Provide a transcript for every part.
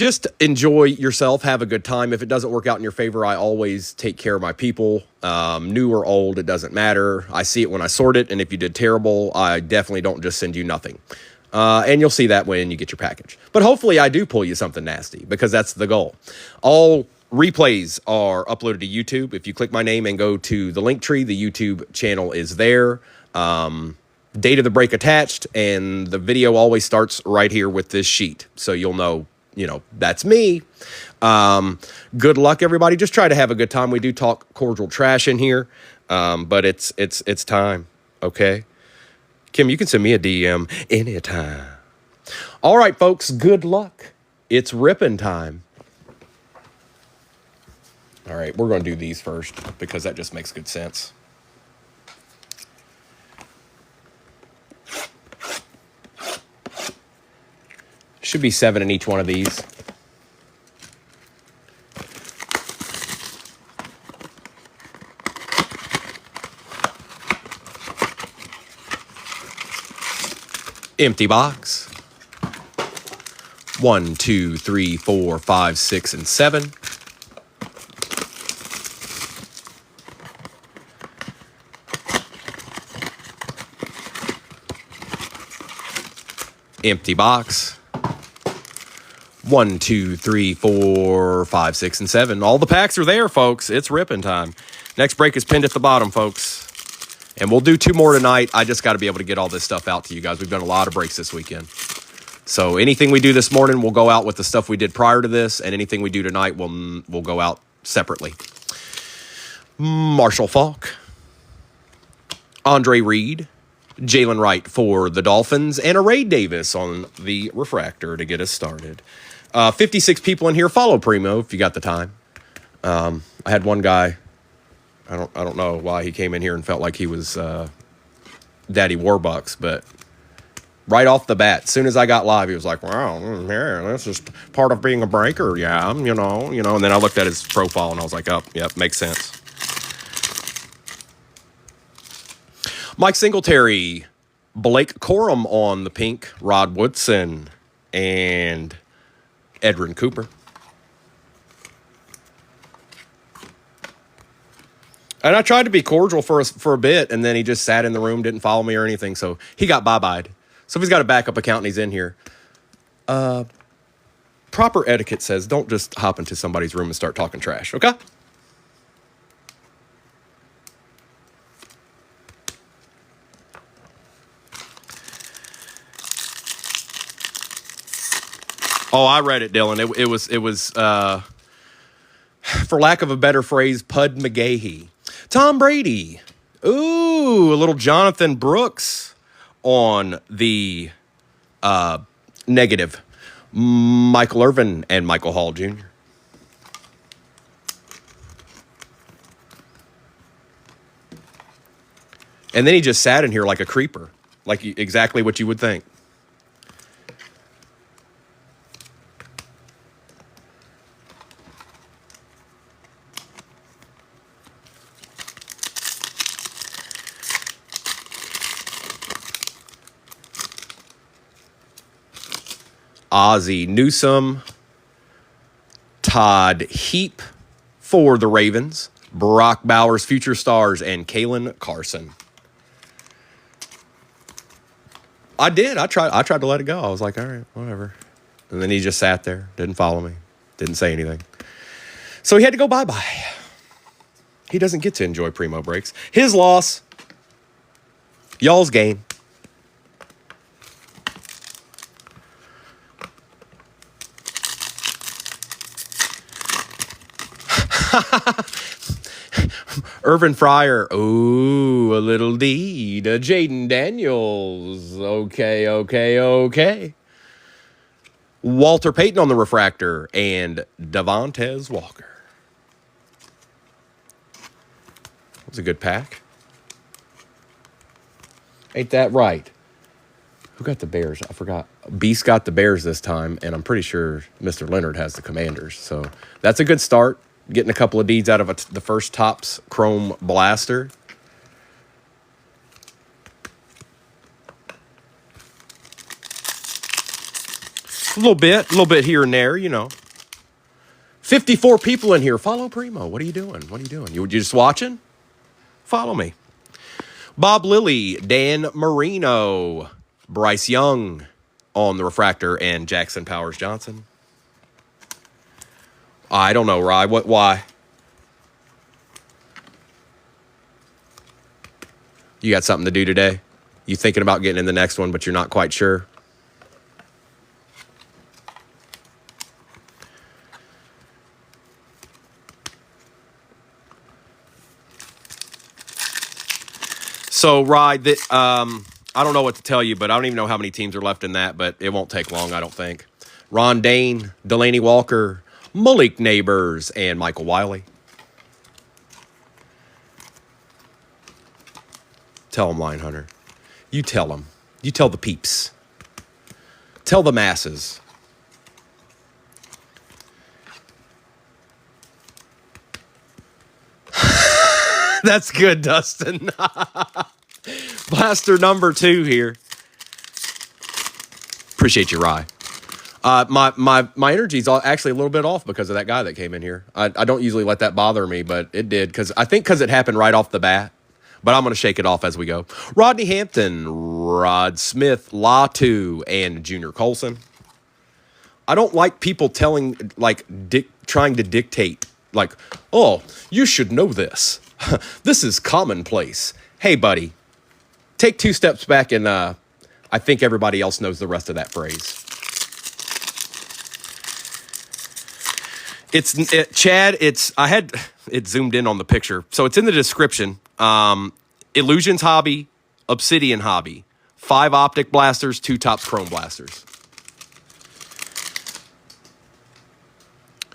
just enjoy yourself. Have a good time. If it doesn't work out in your favor, I always take care of my people. New or old, it doesn't matter. I see it when I sort it. And if you did terrible, I definitely don't just send you nothing. And you'll see that when you get your package. But hopefully I do pull you something nasty, because that's the goal. All replays are uploaded to YouTube. If you click my name and go to the link tree, the YouTube channel is there. Date of the break attached, and the video always starts right here with this sheet. So you'll know, that's me. Good luck, everybody. Just try to have a good time. We do talk cordial trash in here, but it's time, okay? Kim, you can send me a DM anytime. All right, folks, good luck. It's ripping time. All right, we're going to do these first because that just makes good sense. Should be 7 in each one of these. Empty box. 1, 2, 3, 4, 5, 6, and 7. Empty box. 1, 2, 3, 4, 5, 6, and 7. All the packs are there, folks. It's ripping time. Next break is pinned at the bottom, folks. And we'll do 2 more tonight. I just got to be able to get all this stuff out to you guys. We've done a lot of breaks this weekend. So anything we do this morning, we'll go out with the stuff we did prior to this. And anything we do tonight, we'll go out separately. Marshall Faulk. Andre Reed. Jalen Wright for the Dolphins. And a Ray Davis on the refractor to get us started. 56 people in here. Follow Primo if you got the time. I had one guy, I don't know why he came in here and felt like he was Daddy Warbucks, but right off the bat, as soon as I got live, he was like, wow, yeah, that's just part of being a breaker. Yeah, you know. And then I looked at his profile and I was like, oh, yep, makes sense. Mike Singletary, Blake Corum on the pink, Rod Woodson, and Edrin Cooper. And I tried to be cordial for a bit, and then he just sat in the room, didn't follow me or anything, so he got bye-byed. So if he's got a backup account and he's in here, proper etiquette says don't just hop into somebody's room and start talking trash, okay? Oh, I read it, Dylan. It was for lack of a better phrase, Pud McGahee. Tom Brady. Ooh, a little Jonathan Brooks on the negative. Michael Irvin and Michael Hall Jr. And then he just sat in here like a creeper, like exactly what you would think. Ozzie Newsome, Todd Heap for the Ravens, Brock Bowers, Future Stars, and Kalen Carson. I tried to let it go. I was like, all right, whatever. And then he just sat there, didn't follow me, didn't say anything. So he had to go bye-bye. He doesn't get to enjoy Primo breaks. His loss. Y'all's gain. Irvin Fryer. Ooh, a little D to Jaden Daniels. Okay. Walter Payton on the refractor and Devontae Walker. That was a good pack. Ain't that right? Who got the Bears? I forgot. Beast got the Bears this time, and I'm pretty sure Mr. Leonard has the Commanders. So that's a good start. Getting a couple of deeds out of the first Topps Chrome Blaster. A little bit here and there, you know. 54 people in here. Follow Primo. What are you doing? What are you doing? You just watching? Follow me. Bob Lilly, Dan Marino, Bryce Young on the refractor, and Jackson Powers Johnson. I don't know, Rye. Why? You got something to do today? You thinking about getting in the next one, but you're not quite sure? So, Rye, I don't know what to tell you, but I don't even know how many teams are left in that, but it won't take long, I don't think. Ron Dane, Delaney Walker, Malik Neighbors, and Michael Wiley. Tell them, Line Hunter. You tell them. You tell the peeps. Tell the masses. That's good, Dustin. Blaster number 2 here. Appreciate you, Rye. My energy's actually a little bit off because of that guy that came in here. I don't usually let that bother me, but it did because it happened right off the bat. But I'm going to shake it off as we go. Rodney Hampton, Rod Smith, Latu, and Junior Colson. I don't like people trying to dictate, like, oh, you should know this. This is commonplace. Hey, buddy, take 2 steps back and I think everybody else knows the rest of that phrase. Chad, I had it zoomed in on the picture. So it's in the description. Illusions Hobby, Obsidian Hobby, 5 optic blasters, 2 Topps chrome blasters.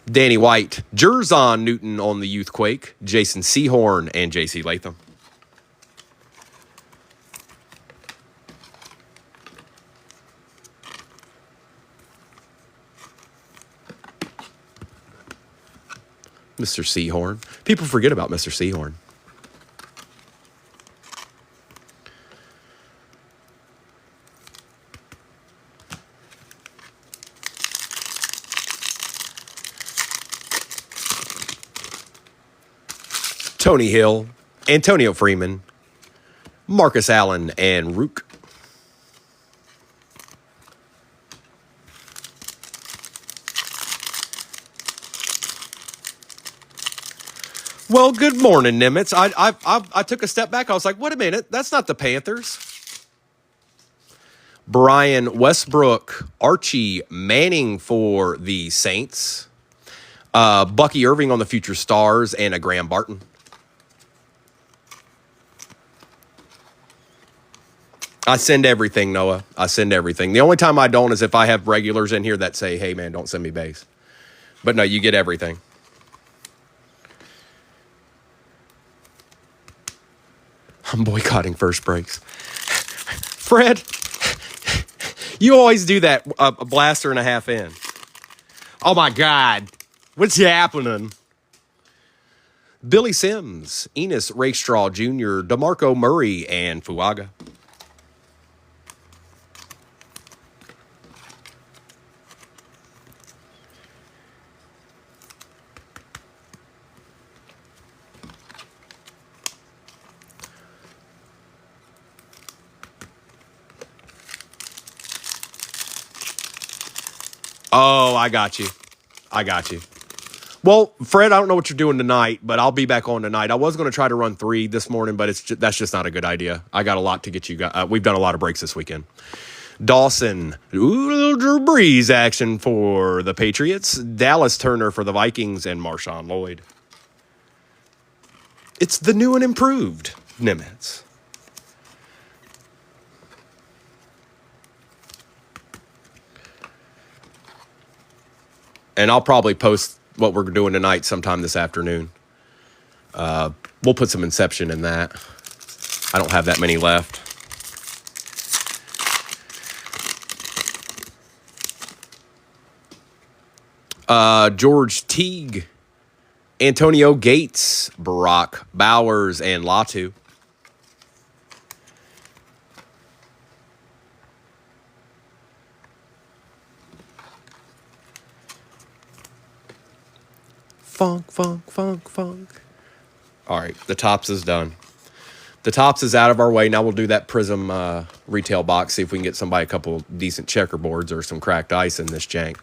Danny White, Jerzon Newton on the Youthquake, Jason Sehorn, and J.C. Latham. Mr. Sehorn. People forget about Mr. Sehorn. Tony Hill, Antonio Freeman, Marcus Allen, and Rook. Well, good morning, Nimitz. I took a step back. I was like, wait a minute. That's not the Panthers. Brian Westbrook, Archie Manning for the Saints. Bucky Irving on the Future Stars, and a Graham Barton. I send everything, Noah. I send everything. The only time I don't is if I have regulars in here that say, hey, man, don't send me base. But no, you get everything. I'm boycotting first breaks. Fred, you always do that, a blaster and a half in. Oh, my God. What's happening? Billy Sims, Enos Rakestraw Jr., DeMarco Murray, and Fuaga. Oh, I got you. Well, Fred, I don't know what you're doing tonight, but I'll be back on tonight. I was going to try to run 3 this morning, but that's just not a good idea. I got a lot to get you guys. We've done a lot of breaks this weekend. Dawson, Drew Brees action for the Patriots. Dallas Turner for the Vikings, and Marshawn Lloyd. It's the new and improved Nimitz. And I'll probably post what we're doing tonight sometime this afternoon. We'll put some Inception in that. I don't have that many left. George Teague, Antonio Gates, Barack Bowers, and Latu. Funk, funk, funk, funk. All right, the Tops is done. The Tops is out of our way. Now we'll do that Prism retail box, see if we can get somebody a couple decent checkerboards or some cracked ice in this jank.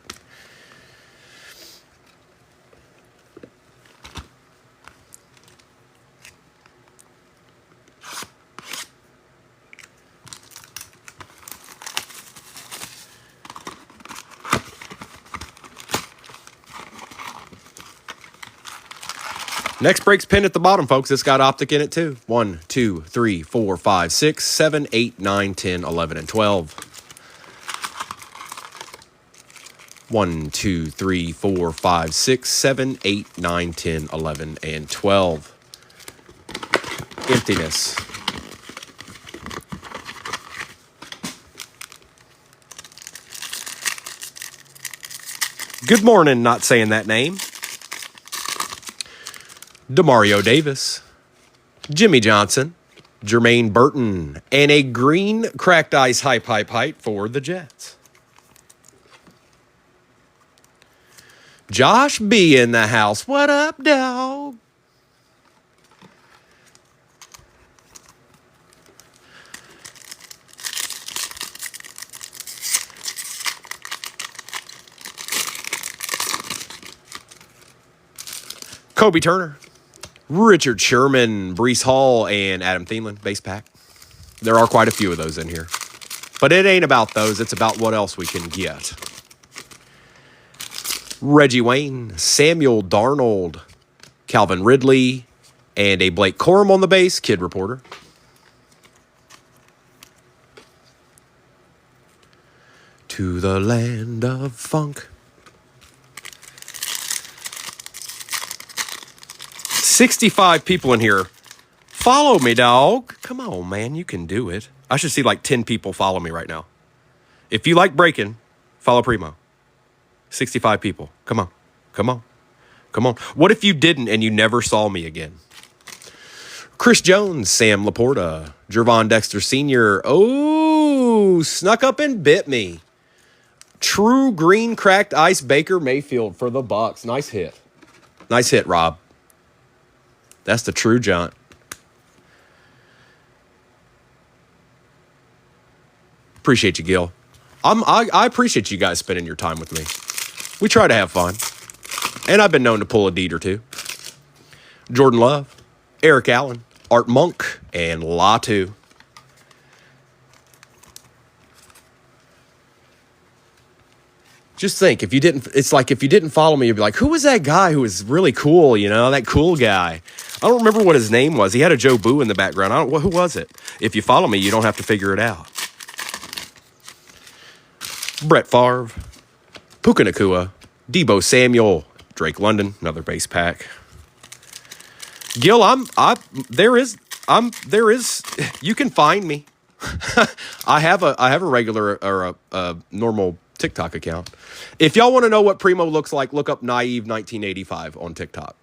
Next break's pinned at the bottom, folks. It's got optic in it, too. 1, 2, 3, 4, 5, 6, 7, 8, 9, 10, 11, and 12. 1, 2, 3, 4, 5, 6, 7, 8, 9, 10, 11, and 12. Emptiness. Good morning, not saying that name. DeMario Davis, Jimmy Johnson, Jermaine Burton, and a green cracked ice hype for the Jets. Josh B in the house. What up, dog? Kobe Turner, Richard Sherman, Breece Hall, and Adam Thielen, base pack. There are quite a few of those in here. But it ain't about those. It's about what else we can get. Reggie Wayne, Samuel Darnold, Calvin Ridley, and a Blake Corum on the base, Kid Reporter. To the land of funk. 65 people in here. Follow me, dog. Come on, man. You can do it. I should see like 10 people follow me right now. If you like breaking, follow Primo. 65 people. Come on. Come on. Come on. What if you didn't and you never saw me again? Chris Jones, Sam Laporta, Jervon Dexter Sr. Oh, snuck up and bit me. True green cracked ice Baker Mayfield for the Bucks. Nice hit. Nice hit, Rob. That's the true jaunt. Appreciate you, Gil. I appreciate you guys spending your time with me. We try to have fun. And I've been known to pull a deed or two. Jordan Love, Eric Allen, Art Monk, and Latu. Just think, if you didn't follow me, you'd be like, who was that guy who was really cool, you know, that cool guy? I don't remember what his name was. He had a Joe Boo in the background. Who was it? If you follow me, you don't have to figure it out. Brett Favre, Puka Nacua, Debo Samuel, Drake London, another base pack. Gil, there is, you can find me. I have a regular or a normal TikTok account. If y'all want to know what Primo looks like, look up Naive 1985 on TikTok.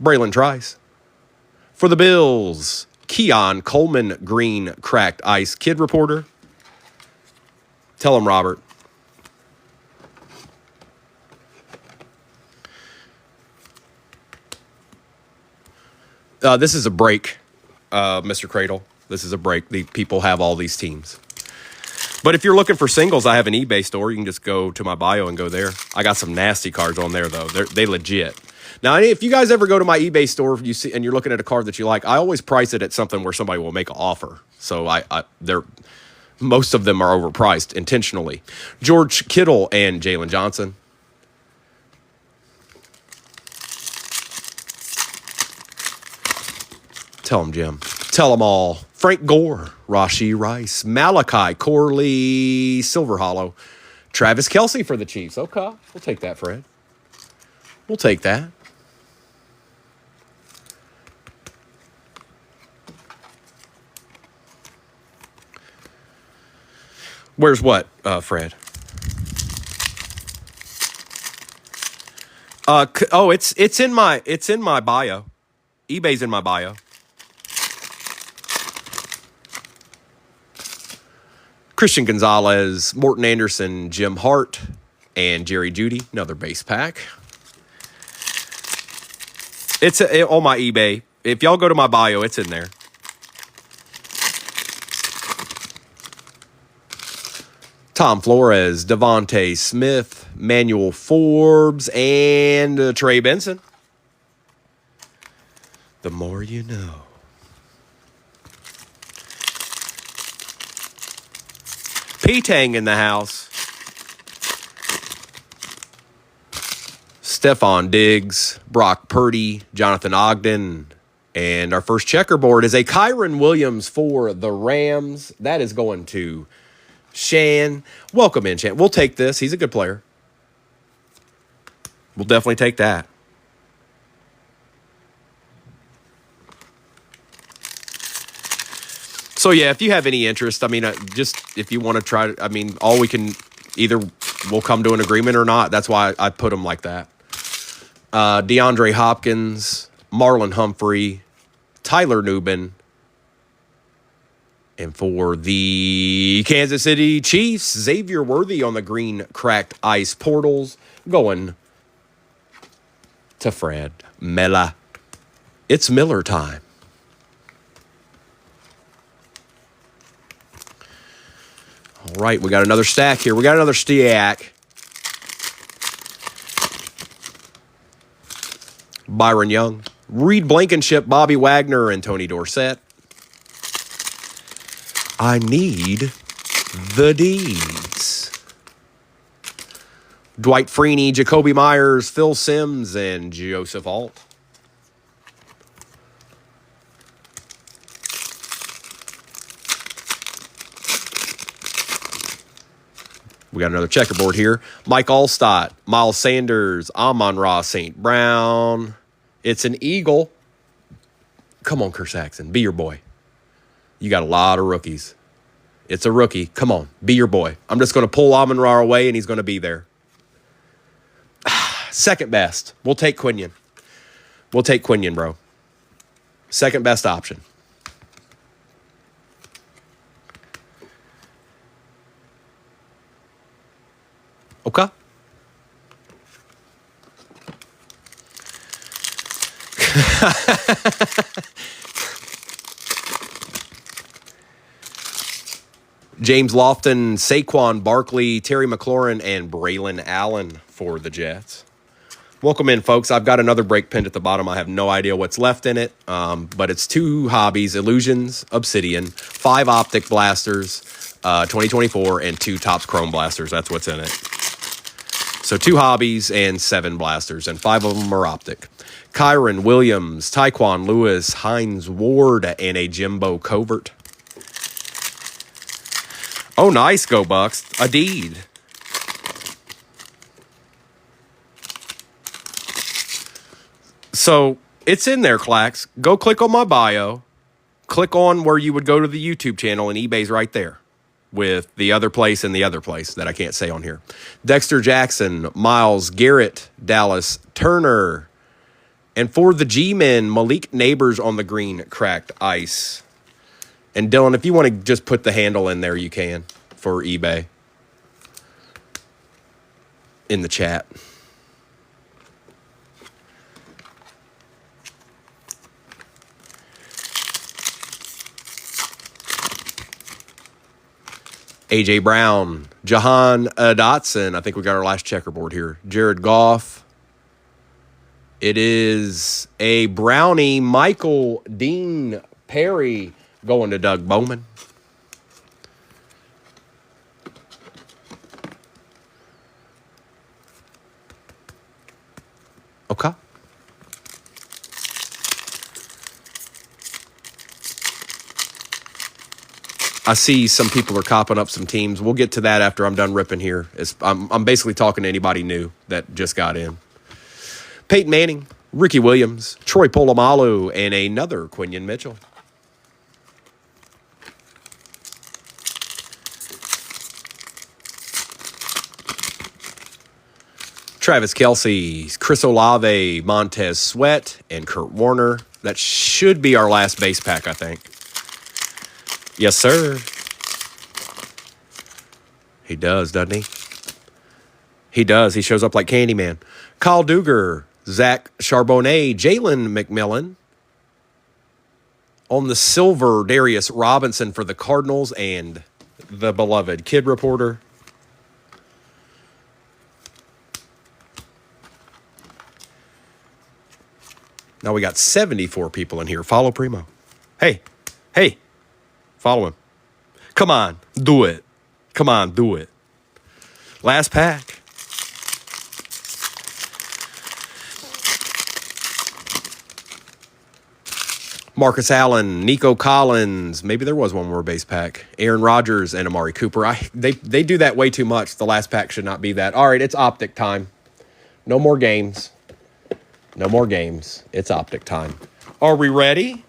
Braylon Trice. For the Bills, Keon Coleman, green cracked ice, Kid Reporter. Tell him, Robert. This is a break, Mr. Cradle. This is a break. The people have all these teams. But if you're looking for singles, I have an eBay store. You can just go to my bio and go there. I got some nasty cards on there, though. They legit. Now, if you guys ever go to my eBay store and you're looking at a card that you like, I always price it at something where somebody will make an offer. So most of them are overpriced intentionally. George Kittle and Jalen Johnson. Tell them, Jim. Tell them all. Frank Gore, Rashee Rice, Malachi Corley, Silver Hollow, Travis Kelce for the Chiefs. Okay, we'll take that, Fred. We'll take that. Where's what, Fred? It's in my bio. eBay's in my bio. Christian Gonzalez, Morton Anderson, Jim Hart, and Jerry Jeudy, another base pack. It's on my eBay. If y'all go to my bio, it's in there. Tom Flores, Devontae Smith, Manuel Forbes, and Trey Benson. The more you know. P-Tang in the house. Stephon Diggs, Brock Purdy, Jonathan Ogden. And our first checkerboard is a Kyron Williams for the Rams. That is going to Shan. Welcome in, Shan. We'll take this. He's a good player. We'll definitely take that. So, yeah, if you have any interest, I mean, just if you want to try, I mean, all we can either we'll come to an agreement or not. That's why I put them like that. DeAndre Hopkins, Marlon Humphrey, Tyler Nubin. And for the Kansas City Chiefs, Xavier Worthy on the green cracked ice portals. Going to Fred Miller. It's Miller time. All right, we got another stack here. We got another stack. Byron Young, Reed Blankenship, Bobby Wagner, and Tony Dorsett. I need the D's. Dwight Freeney, Jacoby Myers, Phil Simms, and Joseph Alt. We got another checkerboard here. Mike Allstott, Miles Sanders, Amon-Ra St. Brown. It's an Eagle. Come on, Chris Saxon. Be your boy. You got a lot of rookies. It's a rookie. Come on. Be your boy. I'm just going to pull Amon-Ra away, and he's going to be there. Second best. We'll take Quinion. We'll take Quinion, bro. Second best option. Okay. James Lofton, Saquon Barkley, Terry McLaurin, and Braylon Allen for the Jets. Welcome in, folks. I've got another break pinned at the bottom. I have no idea what's left in it, but it's 2 hobbies, Illusions, Obsidian, 5 Optic Blasters, 2024, and 2 Topps Chrome Blasters. That's what's in it. So 2 hobbies and 7 blasters, and 5 of them are Optic. Kyron Williams, Tyquan Lewis, Hines Ward, and a Jimbo Covert. Oh, nice, Go Bucks. A deed. So it's in there, Clax. Go click on my bio. Click on where you would go to the YouTube channel, and eBay's right there with the other place and the other place that I can't say on here. Dexter Jackson, Miles Garrett, Dallas Turner. And for the G-Men, Malik Neighbors on the green cracked ice. And Dylan, if you want to just put the handle in there, you can for eBay in the chat. A.J. Brown, Jahan Dotson. I think we got our last checkerboard here. Jared Goff. It is a Brownie, Michael Dean Perry going to Doug Bowman. Okay. I see some people are copping up some teams. We'll get to that after I'm done ripping here. I'm basically talking to anybody new that just got in. Peyton Manning, Ricky Williams, Troy Polamalu, and another Quinion Mitchell. Travis Kelce, Chris Olave, Montez Sweat, and Kurt Warner. That should be our last base pack, I think. Yes, sir. He does, doesn't he? He does. He shows up like Candyman. Kyle Duggar, Zach Charbonnet, Jalen McMillan. On the silver, Darius Robinson for the Cardinals and the beloved Kid Reporter. Now we got 74 people in here. Follow Primo. Hey, follow him. Come on, do it. Come on, do it. Last pack. Marcus Allen, Nico Collins. Maybe there was one more base pack. Aaron Rodgers and Amari Cooper. They do that way too much. The last pack should not be that. All right, it's optic time. No more games. No more games. It's optic time. Are we ready?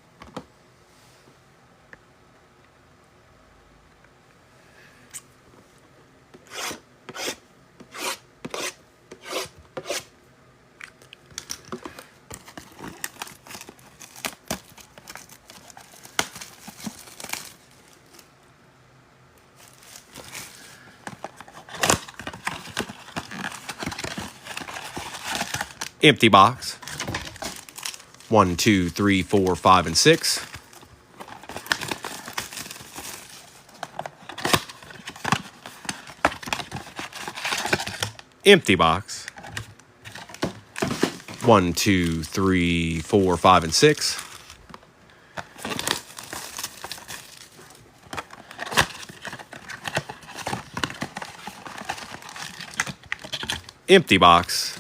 Empty box. 1, 2, 3, 4, 5, and 6. Empty box. 1, 2, 3, 4, 5, and 6. Empty box.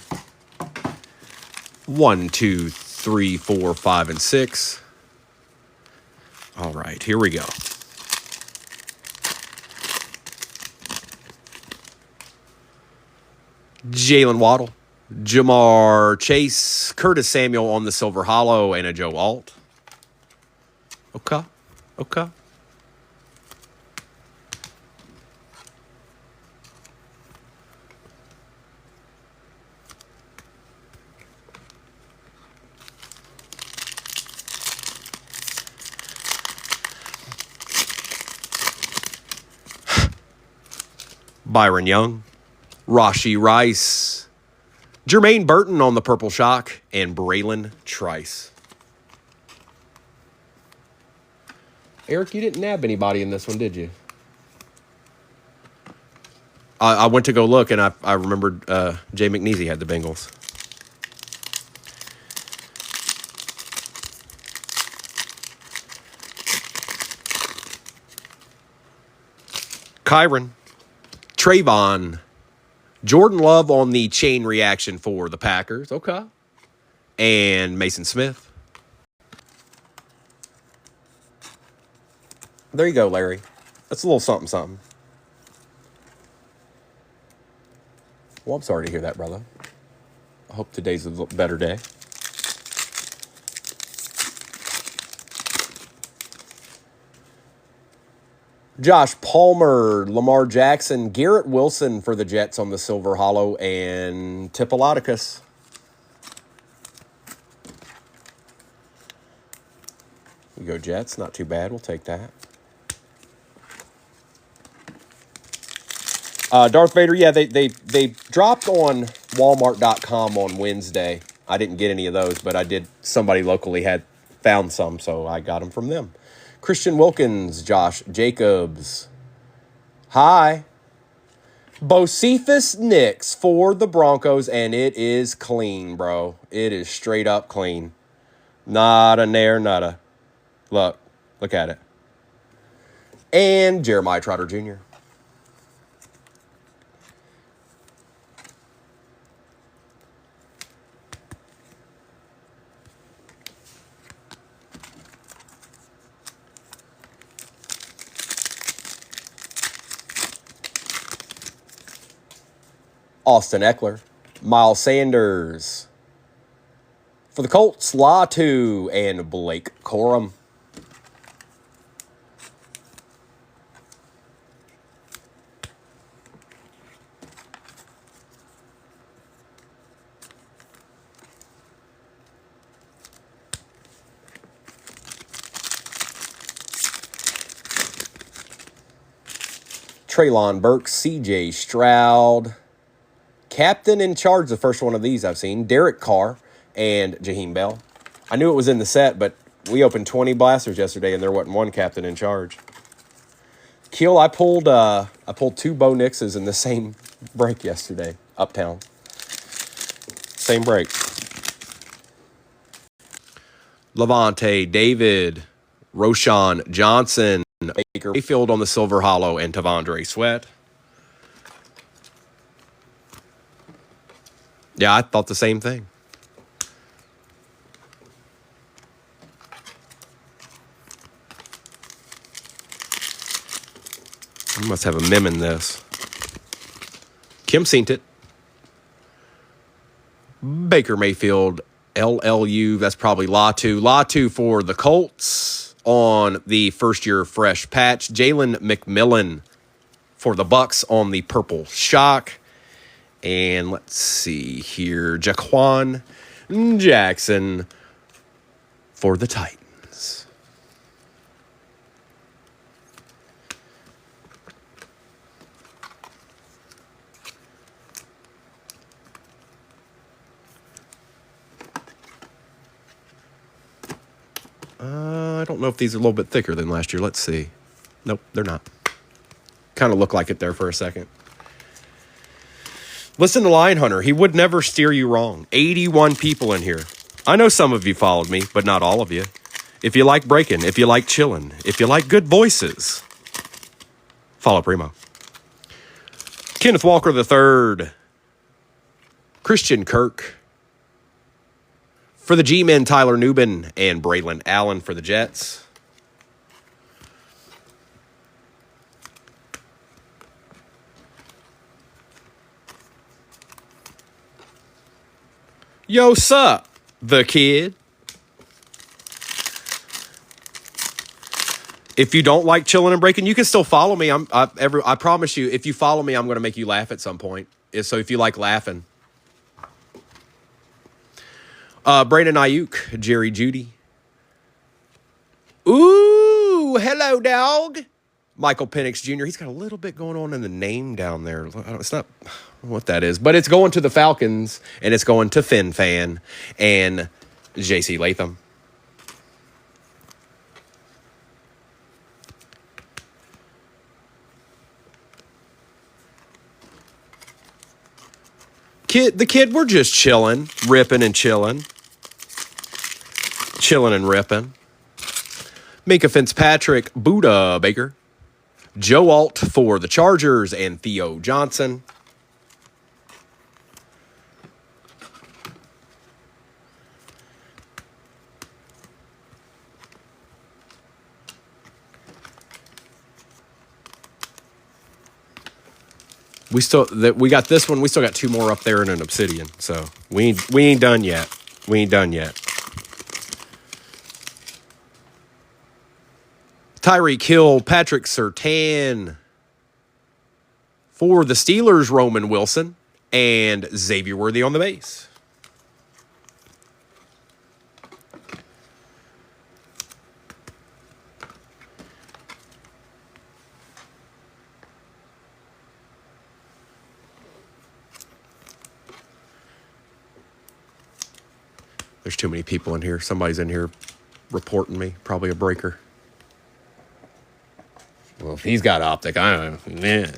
1, 2, 3, 4, 5, and 6. All right, here we go. Jalen Waddle, Jamar Chase, Curtis Samuel on the Silver Hollow, and a Joe Alt. Okay. Byron Young, Rashi Rice, Jermaine Burton on the Purple Shock, and Braylon Trice. Eric, you didn't nab anybody in this one, did you? I went to go look, and I remembered Jay McNeasy had the Bengals. Kyron, Trayvon, Jordan Love on the chain reaction for the Packers. Okay. And Mason Smith. There you go, Larry. That's a little something. Well, I'm sorry to hear that, brother. I hope today's a better day. Josh Palmer, Lamar Jackson, Garrett Wilson for the Jets on the Silver Hollow, and Tipolodicus. We go Jets, not too bad. We'll take that. Darth Vader, yeah, they dropped on Walmart.com on Wednesday. I didn't get any of those, but I did. Somebody locally had found some, so I got them from them. Christian Wilkins, Josh Jacobs. Hi. Bocephus Nix for the Broncos, and it is clean, bro. It is straight up clean. Nada, nair, nada. Look at it. And Jeremiah Trotter Jr. Austin Eckler, Miles Sanders. For the Colts, Latu and Blake Corum. Treylon Burks, C.J. Stroud. Captain in charge, the first one of these I've seen. Derek Carr, and Jaheim Bell. I knew it was in the set, but we opened 20 blasters yesterday, and there wasn't one captain in charge. Keel, I pulled 2 Bo Nixes in the same break yesterday, uptown. Same break. Levante, David, Roshan Johnson, Baker Mayfield on the Silver Hollow, and Tavondre Sweat. Yeah, I thought the same thing. I must have a mem in this. Kim seen it. Baker Mayfield, LLU. That's probably Latu. Latu for the Colts on the first-year fresh patch. Jalen McMillan for the Bucks on the purple shock. And let's see here. Jaquan Jackson for the Titans. I don't know if these are a little bit thicker than last year. Let's see. Nope, they're not. Kind of look like it there for a second. Listen to Lion Hunter. He would never steer you wrong. 81 people in here. I know some of you followed me, but not all of you. If you like breaking, if you like chilling, if you like good voices, follow Primo. Kenneth Walker III. Christian Kirk. For the G-Men, Tyler Newbin and Braylon Allen for the Jets. Yo, sup, the kid. If you don't like chilling and breaking, you can still follow me. I promise you, if you follow me, I'm going to make you laugh at some point. So if you like laughing. Brandon Ayuk, Jerry Jeudy. Ooh, hello, dog. Michael Penix Jr. He's got a little bit going on in the name down there. It's not what that is, but it's going to the Falcons, and it's going to Finn Fan and J.C. Latham. The kid, we're just chilling, ripping and chilling. Chilling and ripping. Mika Fitzpatrick, Buda Baker. Joe Alt for the Chargers and Theo Johnson. We got this one. We still got 2 more up there in an obsidian. So we ain't done yet. We ain't done yet. Tyreek Hill, Patrick Surtain. For the Steelers, Roman Wilson and Xavier Worthy on the base. There's too many people in here. Somebody's in here reporting me. Probably a breaker. Well, if he's got optic, I don't know. Yeah.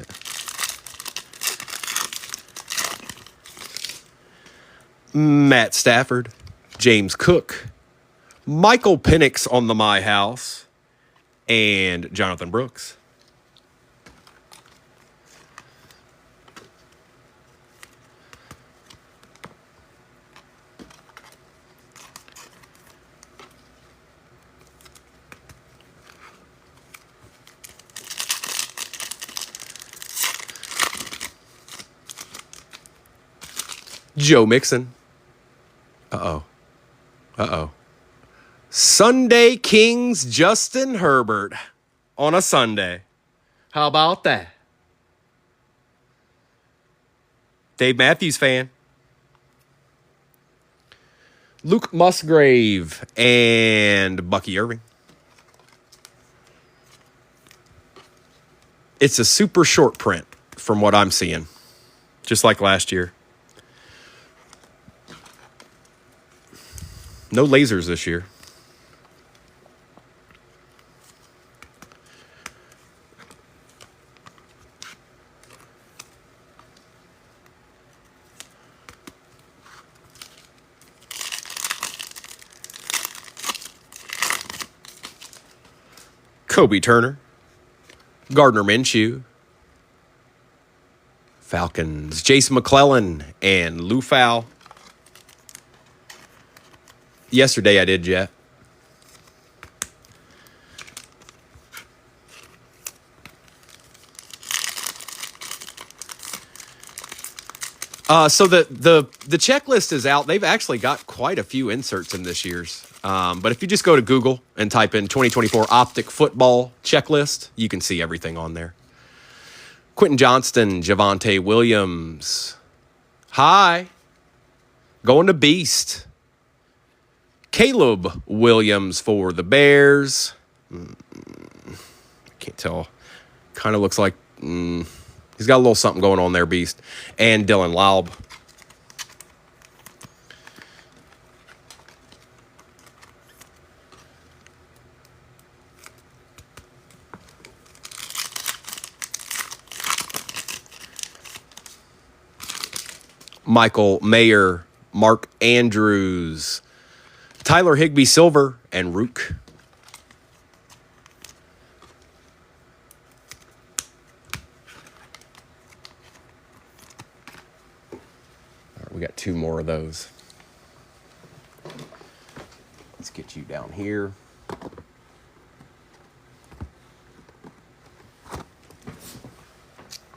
Matt Stafford, James Cook, Michael Penix on the My House, and Jonathan Brooks. Joe Mixon. Uh-oh. Sunday Kings, Justin Herbert on a Sunday. How about that? Dave Matthews fan. Luke Musgrave and Bucky Irving. It's a super short print from what I'm seeing. Just like last year. No lasers this year. Kobe Turner, Gardner Minshew, Falcons, Jason McClellan, and Lou Fowl. Yesterday I did, Jeff. So the checklist is out. They've actually got quite a few inserts in this year's. But if you just go to Google and type in 2024 Optic Football Checklist, you can see everything on there. Quentin Johnston, Javonte Williams. Hi. Going to Beast. Caleb Williams for the Bears. Can't tell. Kind of looks like... he's got a little something going on there, Beast. And Dylan Laub. Michael Mayer, Mark Andrews, Tyler Higbee Silver, and Rook. We got two more of those. Let's get you down here.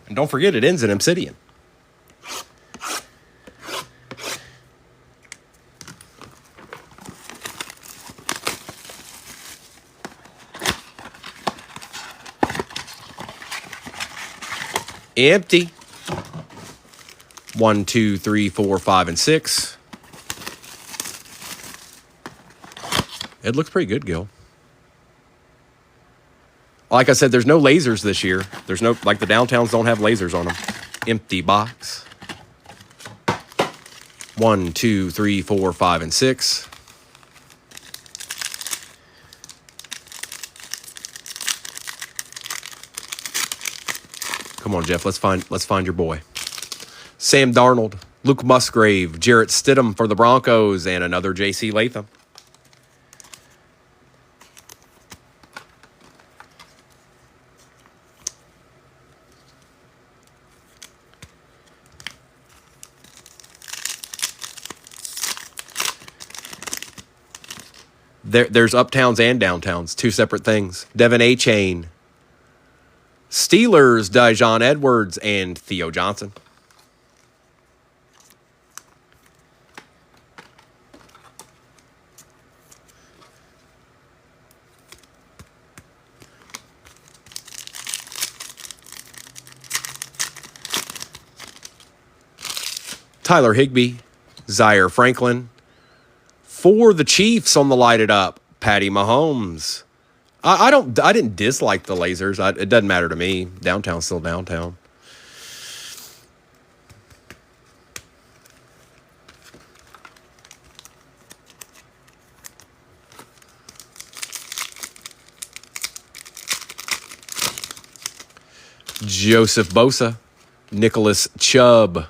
And don't forget, it ends in Obsidian. Empty. 1, 2, 3, 4, 5, and 6. It looks pretty good, Gil. Like I said, there's no lasers this year. There's no, like the downtowns don't have lasers on them. Empty box. 1, 2, 3, 4, 5, and 6. Come on, Jeff. Let's find your boy. Sam Darnold, Luke Musgrave, Jarrett Stidham for the Broncos, and another J.C. Latham. There's uptowns and downtowns, two separate things. Devin A-Chain, Steelers, Dijon Edwards, and Theo Johnson. Tyler Higbee, Zaire Franklin. For the Chiefs on the lighted up, Patty Mahomes. I didn't dislike the lasers. It doesn't matter to me. Downtown's still downtown. Joseph Bosa, Nicholas Chubb,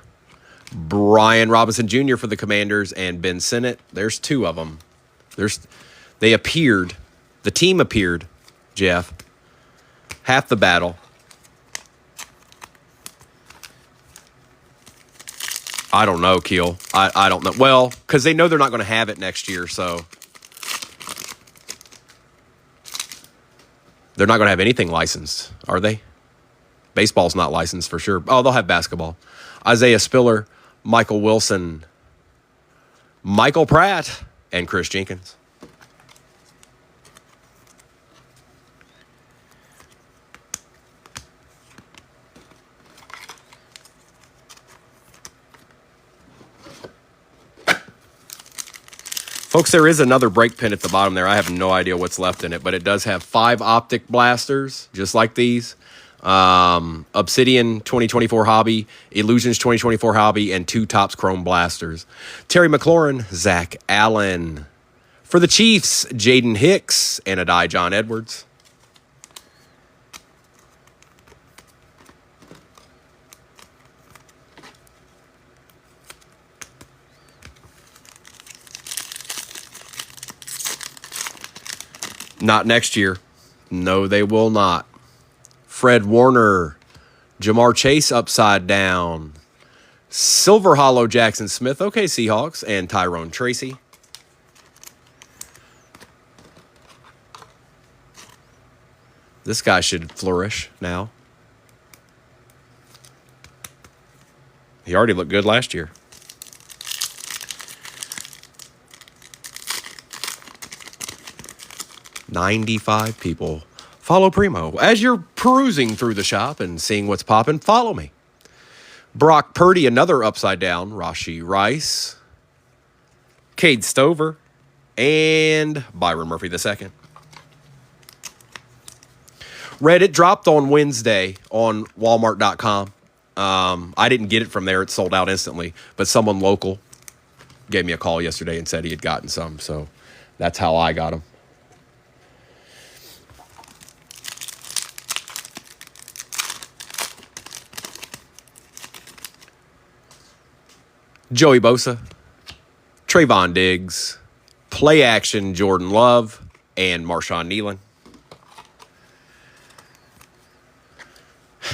Brian Robinson Jr. for the Commanders, and Ben Sinnott. There's two of them. They appeared. The team appeared, Jeff. Half the battle. I don't know, Keel. I don't know. Well, because they know they're not going to have it next year, so they're not going to have anything licensed, are they? Baseball's not licensed for sure. Oh, they'll have basketball. Isaiah Spiller, Michael Wilson, Michael Pratt, and Chris Jenkins. Folks, there is another break pin at the bottom there. I have no idea what's left in it, but it does have 5 optic blasters, just like these. Obsidian 2024 Hobby, Illusions 2024 Hobby, and 2 Topps Chrome blasters. Terry McLaurin, Zach Allen, For the Chiefs, Jaden Hicks and a die John Edwards. Not next year. No, they will not. Fred Warner, Jamar Chase upside down. Silver Hollow Jackson Smith, okay, Seahawks, and Tyrone Tracy. This guy should flourish now. He already looked good last year. $95 people. Follow Primo. As you're perusing through the shop and seeing what's popping, follow me. Brock Purdy, another upside down. Rashee Rice. Cade Stover. And Byron Murphy II. Reddit dropped on Wednesday on Walmart.com. I didn't get it from there. It sold out instantly. But someone local gave me a call yesterday and said he had gotten some. So that's how I got them. Joey Bosa, Trayvon Diggs, play action Jordan Love, and Marshawn Nealon.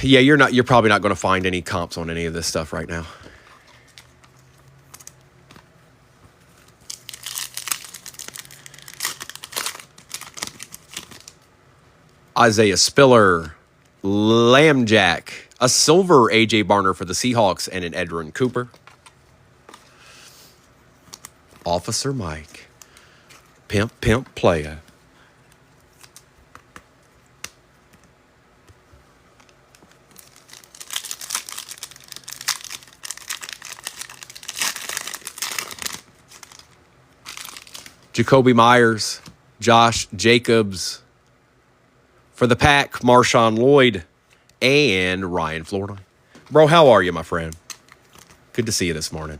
Yeah, you're probably not going to find any comps on any of this stuff right now. Isaiah Spiller, Lambjack, a silver A.J. Barner for the Seahawks, and an Edgerrin Cooper. Officer Mike, Pimp Playa. Jacoby Myers, Josh Jacobs. For the Pack, Marshawn Lloyd and Ryan Flournoy. Bro, how are you, my friend? Good to see you this morning.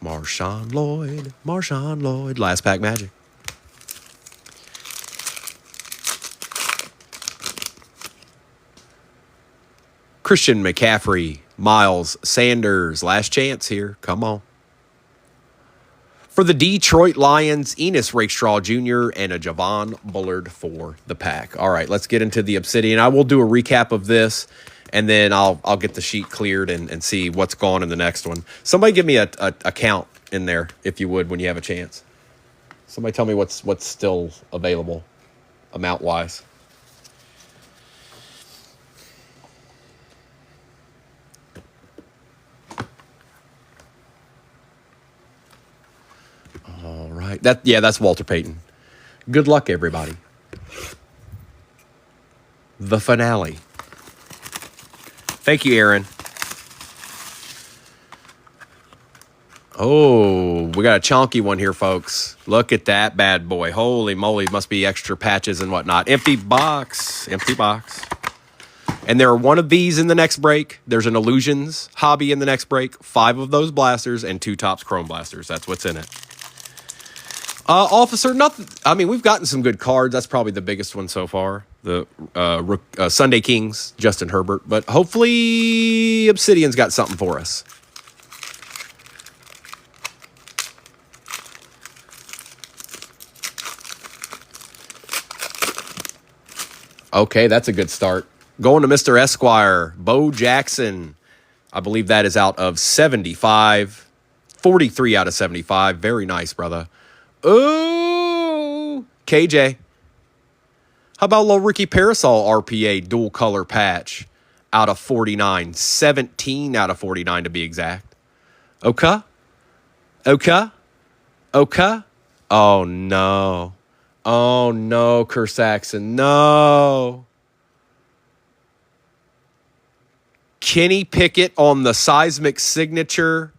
Marshawn Lloyd. Last pack magic. Christian McCaffrey, Miles Sanders. Last chance here. Come on. For the Detroit Lions, Enos Rakestraw Jr. and a Javon Bullard for the Pack. All right, let's get into the Obsidian. I will do a recap of this, and then I'll get the sheet cleared and see what's gone in the next one. Somebody give me a count in there, if you would, when you have a chance. Somebody tell me what's still available, amount-wise. All right. That's Walter Payton. Good luck, everybody. The finale. Thank you, Aaron. Oh, we got a chonky one here, folks. Look at that bad boy. Holy moly, must be extra patches and whatnot. Empty box. And there are one of these in the next break. There's an Illusions hobby in the next break. 5 of those blasters and 2 Topps Chrome blasters. That's what's in it. Officer, nothing. I mean, we've gotten some good cards. That's probably the biggest one so far. The Sunday Kings, Justin Herbert. But hopefully Obsidian's got something for us. Okay, that's a good start. Going to Mr. Esquire, Bo Jackson. I believe that is out of 75. 43 out of 75. Very nice, brother. Ooh, KJ. How about little Ricky Parasol RPA dual color patch out of 49? 17 out of 49 to be exact. Okay. Oh, no. Oh, no, Kersaxon. No. Kenny Pickett on the seismic signature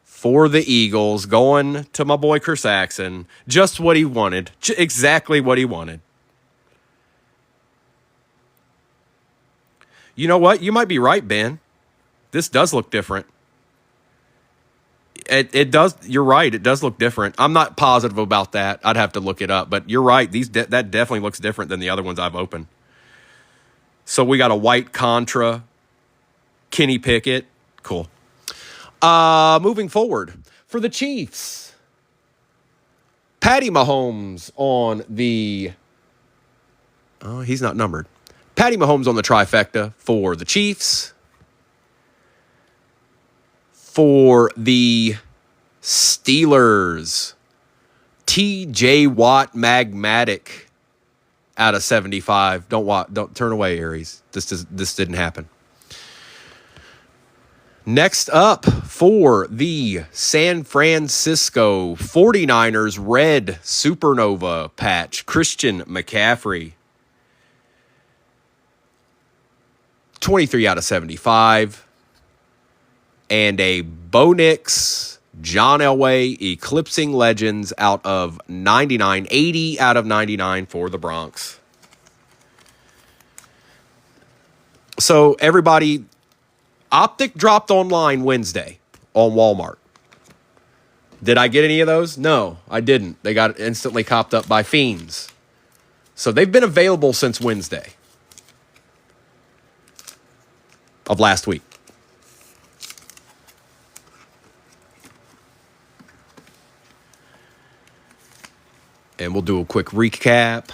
for the Eagles, going to my boy Kersaxon. Just what he wanted. Exactly what he wanted. You know what? You might be right, Ben. This does look different. It does. You're right. It does look different. I'm not positive about that. I'd have to look it up. But you're right. That definitely looks different than the other ones I've opened. So we got a white Contra, Kenny Pickett. Cool. Moving forward for the Chiefs, Patty Mahomes on the. Oh, he's not numbered. Patty Mahomes on the trifecta for the Chiefs. For the Steelers, T.J. Watt Magmatic out of 75. Don't turn away, Aries. This didn't happen. Next up for the San Francisco 49ers red supernova patch, Christian McCaffrey. 23 out of 75. And a Bo Nix, John Elway, Eclipsing Legends out of 99. 80 out of 99 for the Bronx. So everybody, Optic dropped online Wednesday on Walmart. Did I get any of those? No, I didn't. They got instantly copped up by fiends. So they've been available since Wednesday of last week. And we'll do a quick recap.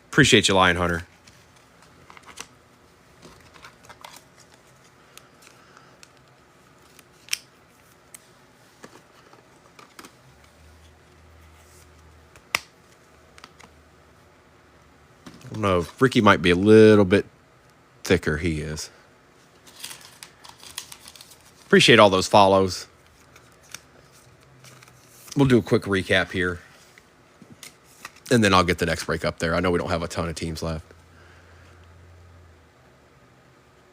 Appreciate you, Lion Hunter. I don't know. Ricky might be a little bit thicker. He is. Appreciate all those follows. We'll do a quick recap here. And then I'll get the next break up there. I know we don't have a ton of teams left.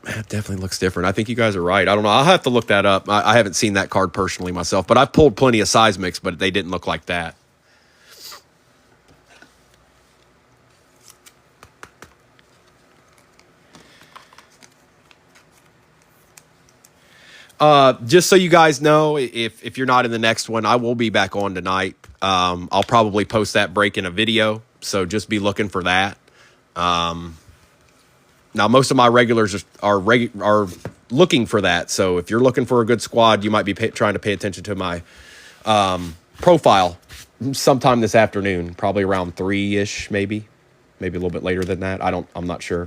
That definitely looks different. I think you guys are right. I don't know. I'll have to look that up. I haven't seen that card personally myself, but I've pulled plenty of seismics, but they didn't look like that. Just so you guys know, if you're not in the next one, I will be back on tonight. I'll probably post that break in a video, so just be looking for that. Now, most of my regulars are looking for that, so if you're looking for a good squad, you might be trying to pay attention to my profile sometime this afternoon, probably around 3-ish, maybe a little bit later than that. I'm not sure,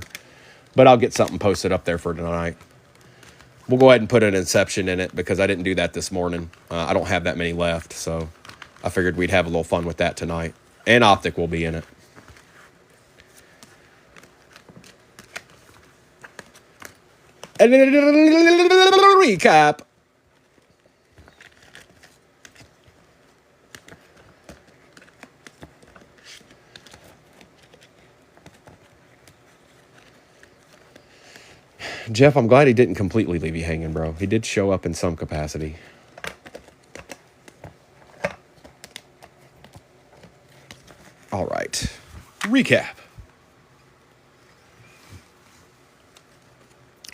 but I'll get something posted up there for tonight. We'll go ahead and put an Inception in it because I didn't do that this morning. I don't have that many left, so I figured we'd have a little fun with that tonight. And Optic will be in it. Recap. Jeff, I'm glad he didn't completely leave you hanging, bro. He did show up in some capacity. All right. Recap.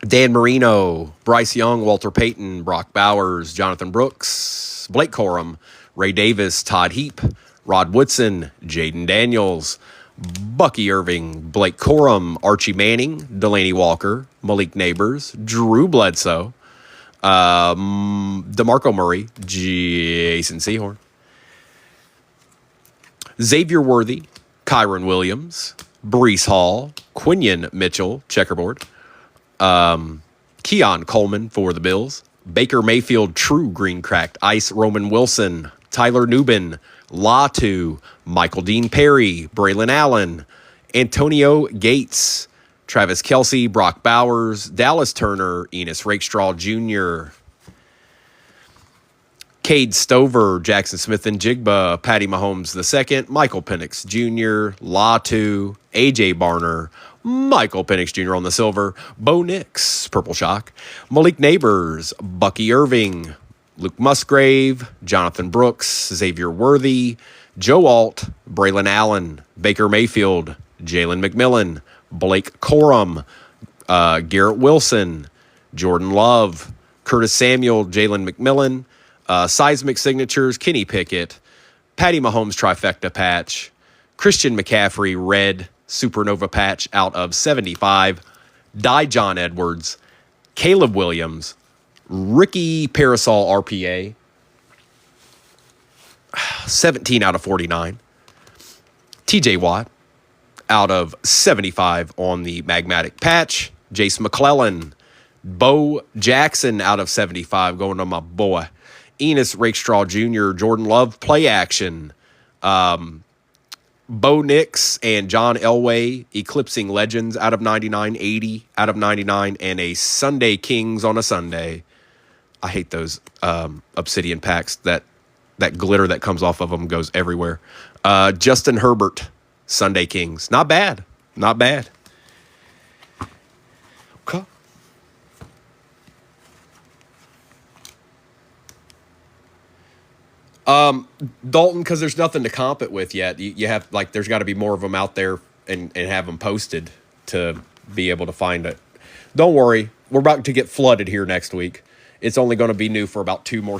Dan Marino, Bryce Young, Walter Payton, Brock Bowers, Jonathan Brooks, Blake Corum, Ray Davis, Todd Heap, Rod Woodson, Jaden Daniels, Bucky Irving, Blake Corum, Archie Manning, Delaney Walker, Malik Neighbors, Drew Bledsoe, DeMarco Murray, Jason Sehorn, Xavier Worthy, Kyron Williams, Breece Hall, Quinion Mitchell, checkerboard, Keon Coleman for the Bills, Baker Mayfield, true green cracked ice, Roman Wilson, Tyler Nubin, Latu, Michael Dean Perry, Braylon Allen, Antonio Gates, Travis Kelce, Brock Bowers, Dallas Turner, Enos Rakestraw Jr., Cade Stover, Jackson Smith and Jigba, Patty Mahomes II, Michael Penix Jr., Latu, AJ Barner, Michael Penix Jr. on the silver, Bo Nix, Purple Shock, Malik Neighbors, Bucky Irving, Luke Musgrave, Jonathan Brooks, Xavier Worthy, Joe Alt, Braylon Allen, Baker Mayfield, Jalen McMillan, Blake Corum, Garrett Wilson, Jordan Love, Curtis Samuel, Jalen McMillan, Seismic Signatures, Kenny Pickett, Patty Mahomes trifecta patch, Christian McCaffrey red supernova patch out of 75, John Edwards, Caleb Williams, Ricky Parasol RPA, 17 out of 49, TJ Watt out of 75 on the Magmatic patch, Jace McClellan, Bo Jackson out of 75 going to my boy, Enos Rakestraw Jr., Jordan Love play action, Bo Nix and John Elway eclipsing legends out of 99, 80 out of 99, and a Sunday Kings on a Sunday. I hate those obsidian packs. That glitter that comes off of them goes everywhere. Justin Herbert, Sunday Kings. Not bad. Not bad. Okay. Dalton, because there's nothing to comp it with yet. You have, like, there's got to be more of them out there and have them posted to be able to find it. Don't worry. We're about to get flooded here next week. It's only going to be new for about 2 more